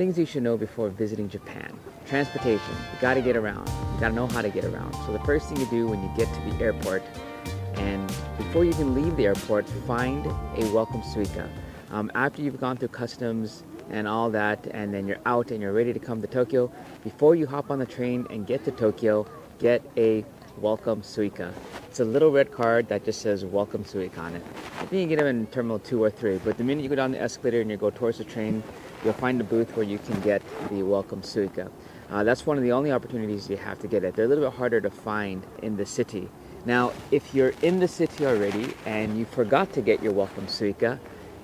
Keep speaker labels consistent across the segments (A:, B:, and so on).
A: things you should know before visiting Japan. Transportation, you gotta get around. You gotta know how to get around. So the first thing you do when you get to the airport, and before you can leave the airport, find a Welcome Suica. After you've gone through customs and all that, and then you're out and you're ready to come to Tokyo, before you hop on the train and get to Tokyo, get a Welcome Suica. It's a little red card that just says Welcome Suica on it. I think you can get them in Terminal 2 or 3, but the minute you go down the escalator and you go towards the train, you'll find a booth where you can get the Welcome Suica. That's one of the only opportunities you have to get it. They're a little bit harder to find in the city. Now, if you're in the city already and you forgot to get your Welcome Suica,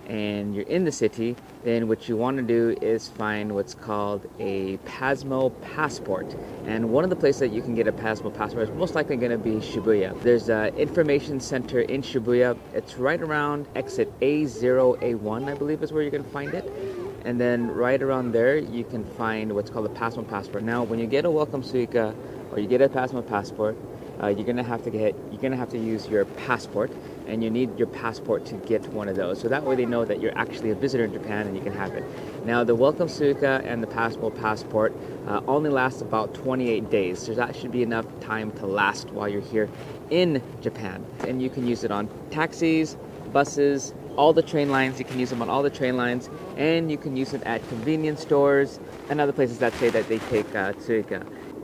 A: and you're in the city, then what you want to do is find what's called a Passo Passport. And one of the places that you can get a Passo Passport is most likely going to be Shibuya. There's an information center in Shibuya. It's right around exit A0, A1, I believe is where you're going to find it. And then right around there, you can find what's called a Passo Passport. Now, when you get a Welcome Suica or you get a Passo Passport, you're gonna have to use your passport, and you need your passport to get one of those. So that way they know that you're actually a visitor in Japan and you can have it. Now the Welcome Suica and the Passo Passport only last about 28 days. So that should be enough time to last while you're here in Japan. And you can use it on taxis, buses, all the train lines. You can use them on all the train lines, and you can use it at convenience stores and other places that say that they take Suica.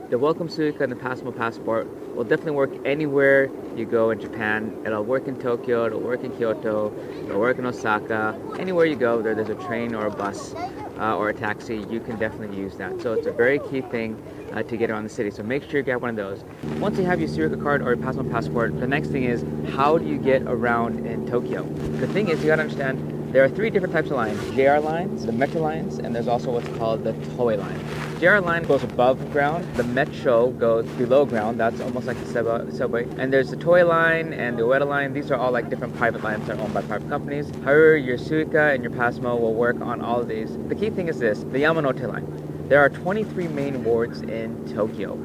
A: The Welcome Suica and the Passo Passport will definitely work anywhere you go in Japan. It'll work in Tokyo, it'll work in Kyoto, it'll work in Osaka. Anywhere you go, there's a train or a bus or a taxi, you can definitely use that. So it's a very key thing to get around the city. So make sure you get one of those. Once you have your Suica card or your Passo Passport, the next thing is, how do you get around in Tokyo? The thing is, you gotta understand, there are 3 different types of lines: JR lines, the Metro lines, and there's also what's called the Toei line. JR line goes above ground, the Metro goes below ground, that's almost like the subway. And there's the Toei line and the Ueda line. These are all like different private lines that are owned by private companies. However, your Suica and your Passo will work on all of these. The key thing is this, the Yamanote line. There are 23 main wards in Tokyo,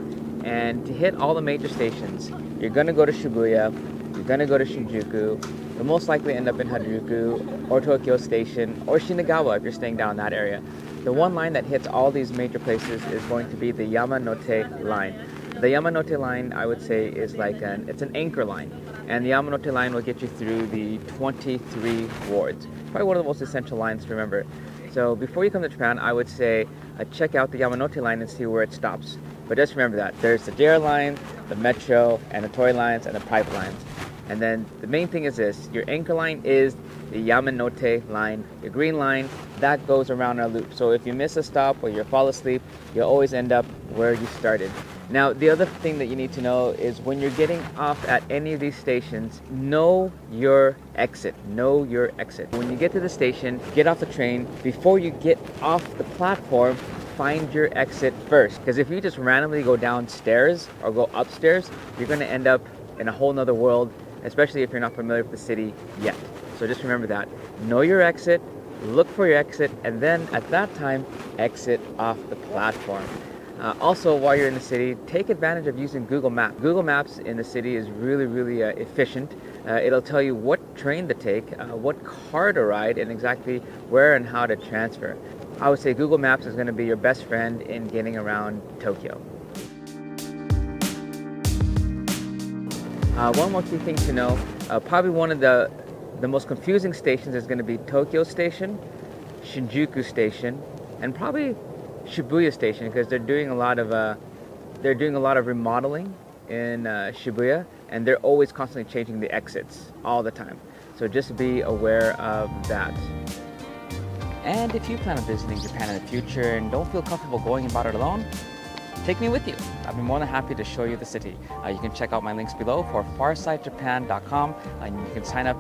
A: and to hit all the major stations, you're gonna go to Shibuya, you're gonna go to Shinjuku, you'll most likely end up in Harajuku or Tokyo Station or Shinagawa if you're staying down that area. The one line that hits all these major places is going to be the Yamanote line. The Yamanote line, I would say, is like it's an anchor line, and the Yamanote line will get you through the 23 wards. Probably one of the most essential lines to remember. So before you come to Japan, I would say check out the Yamanote line and see where it stops. But just remember that there's the JR line, the Metro, and the Toei lines, and the private lines. And then the main thing is this, your anchor line is the Yamanote line. The green line, that goes around a loop. So if you miss a stop or you fall asleep, you'll always end up where you started. Now, the other thing that you need to know is when you're getting off at any of these stations, know your exit. Know your exit. When you get to the station, get off the train. Before you get off the platform, find your exit first. Because if you just randomly go downstairs or go upstairs, you're going to end up in a whole nother world, especially if you're not familiar with the city yet. So just remember that. Know your exit, look for your exit, and then at that time, exit off the platform. Also, while you're in the city, take advantage of using Google Maps. Google Maps in the city is really efficient. It'll tell you what train to take, what car to ride, and exactly where and how to transfer. I would say Google Maps is going to be your best friend in getting around Tokyo. One more key thing to know, probably one of the most confusing stations is going to be Tokyo Station, Shinjuku Station, and probably Shibuya Station, because they're doing a lot of remodeling in Shibuya, and they're always constantly changing the exits all the time. So just be aware of that. And if you plan on visiting Japan in the future and don't feel comfortable going about it alone, take me with you. I'd be more than happy to show you the city. You can check out my links below for farsightjapan.com, and you can sign up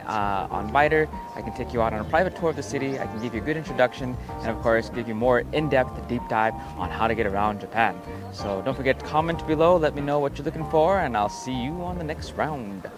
A: on Biter. I can take you out on a private tour of the city. I can give you a good introduction, and of course give you more in-depth deep dive on how to get around Japan. So don't forget to comment below, let me know what you're looking for, and I'll see you on the next round.